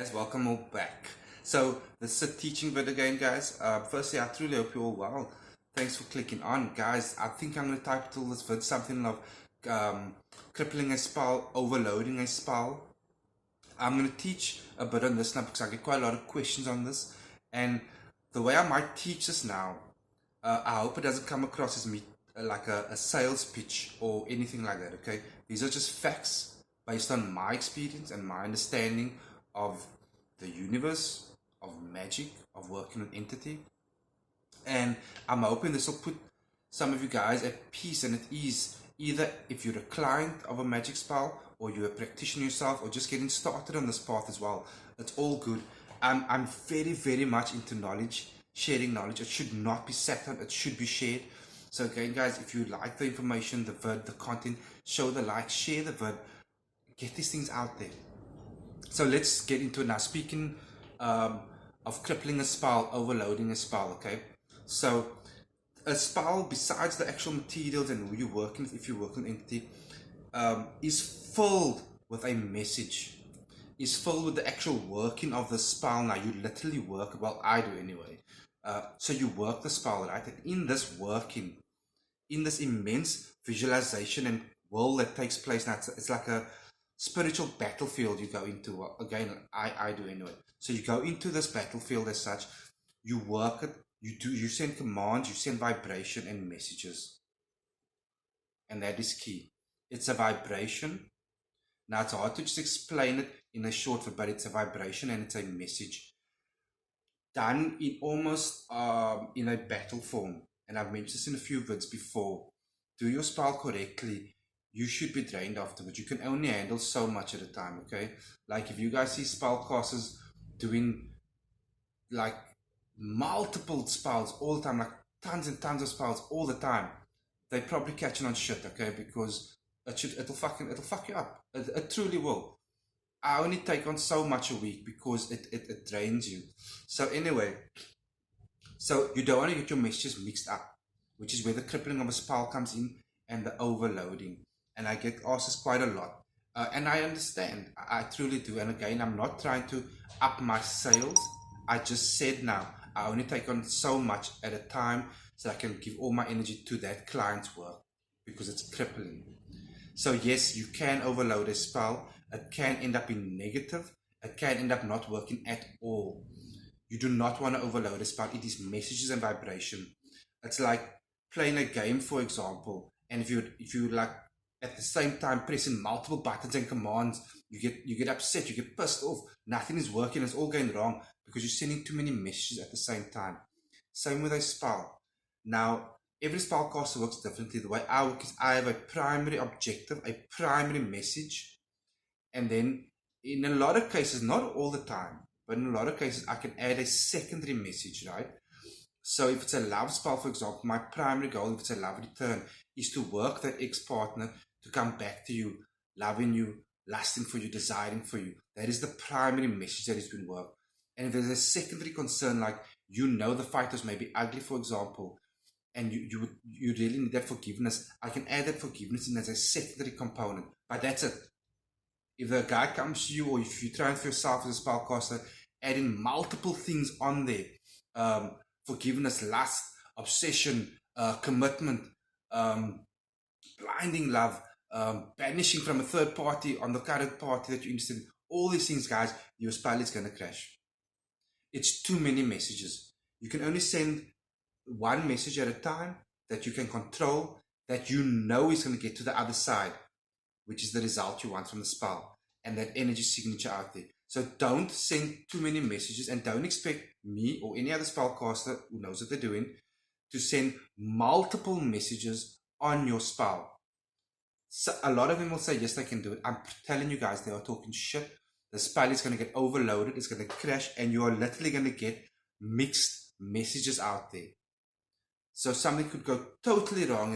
Guys, welcome all back. So this is a teaching vid again, guys. Firstly, I truly hope you're all well. Thanks for clicking on, guys. I think I'm going to title this vid something like crippling a spell, overloading a spell. I'm going to teach a bit on this now because I get quite a lot of questions on this, and the way I might teach this now, I hope it doesn't come across as me like a sales pitch or anything like that. Okay, these are just facts based on my experience and my understanding of the universe, of magic, of working with entity. And I'm hoping this will put some of you guys at peace and at ease, either if you're a client of a magic spell or you're a practitioner yourself or just getting started on this path as well. It's all good. I'm very, very much into knowledge, sharing knowledge. It should not be sat on, it should be shared. So again, guys, if you like the information, the vid, the content, show the like, share the vid, get these things out there. So let's get into it now. Speaking of crippling a spell, overloading a spell, okay? So a spell, besides the actual materials and who you're working with, if you work with an entity, is filled with a message, is filled with the actual working of the spell. Now, you literally work, well, I do anyway. So you work the spell, right? And in this working, in this immense visualization and world that takes place now, it's like a spiritual battlefield you go into. Well, again, I do anyway. So you go into this battlefield as such, you work it, you send commands, you send vibration and messages. And that is key. It's a vibration. Now, it's hard to just explain it in a short word, but it's a vibration and it's a message done in almost in a battle form. And I've mentioned this in a few vids before. Do your spell correctly, you should be drained afterwards. You can only handle so much at a time, okay? Like if you guys see spellcasters doing like multiple spells all the time, like tons and tons of spells all the time, they're probably catching on shit, okay? Because it'll fuck you up. It truly will. I only take on so much a week because it drains you. So anyway, so you don't want to get your messages mixed up, which is where the crippling of a spell comes in and the overloading. And I get asked this quite a lot. And I understand. I truly do. And again, I'm not trying to up my sales. I just said now, I only take on so much at a time so I can give all my energy to that client's work because it's crippling. So yes, you can overload a spell. It can end up in negative. It can end up not working at all. You do not want to overload a spell. It is messages and vibration. It's like playing a game, for example. And if you like at the same time pressing multiple buttons and commands, you get upset, you get pissed off. Nothing is working. It's all going wrong because you're sending too many messages at the same time. Same with a spell. Now, every spellcaster works differently. The way I work is I have a primary objective, a primary message, and then in a lot of cases, not all the time, but in a lot of cases, I can add a secondary message, right? So if it's a love spell, for example, my primary goal, if it's a love return, is to work that ex-partner to come back to you, loving you, lusting for you, desiring for you. That is the primary message that has been worked. And if there's a secondary concern, like the fighters may be ugly, for example, and you really need that forgiveness, I can add that forgiveness in as a secondary component. But that's it. If the guy comes to you, or if you try and for yourself as a spellcaster, adding multiple things on there, forgiveness, lust, obsession, commitment, blinding love, banishing from a third party on the current party that you're interested in, all these things, guys, your spell is going to crash. It's too many messages. You can only send one message at a time that you can control, that you know is going to get to the other side, which is the result you want from the spell, and that energy signature out there. So don't send too many messages, and don't expect me or any other spellcaster who knows what they're doing to send multiple messages on your spell. So a lot of them will say, yes, they can do it. I'm telling you guys, they are talking shit. The spell is going to get overloaded, it's going to crash, and you are literally going to get mixed messages out there. So something could go totally wrong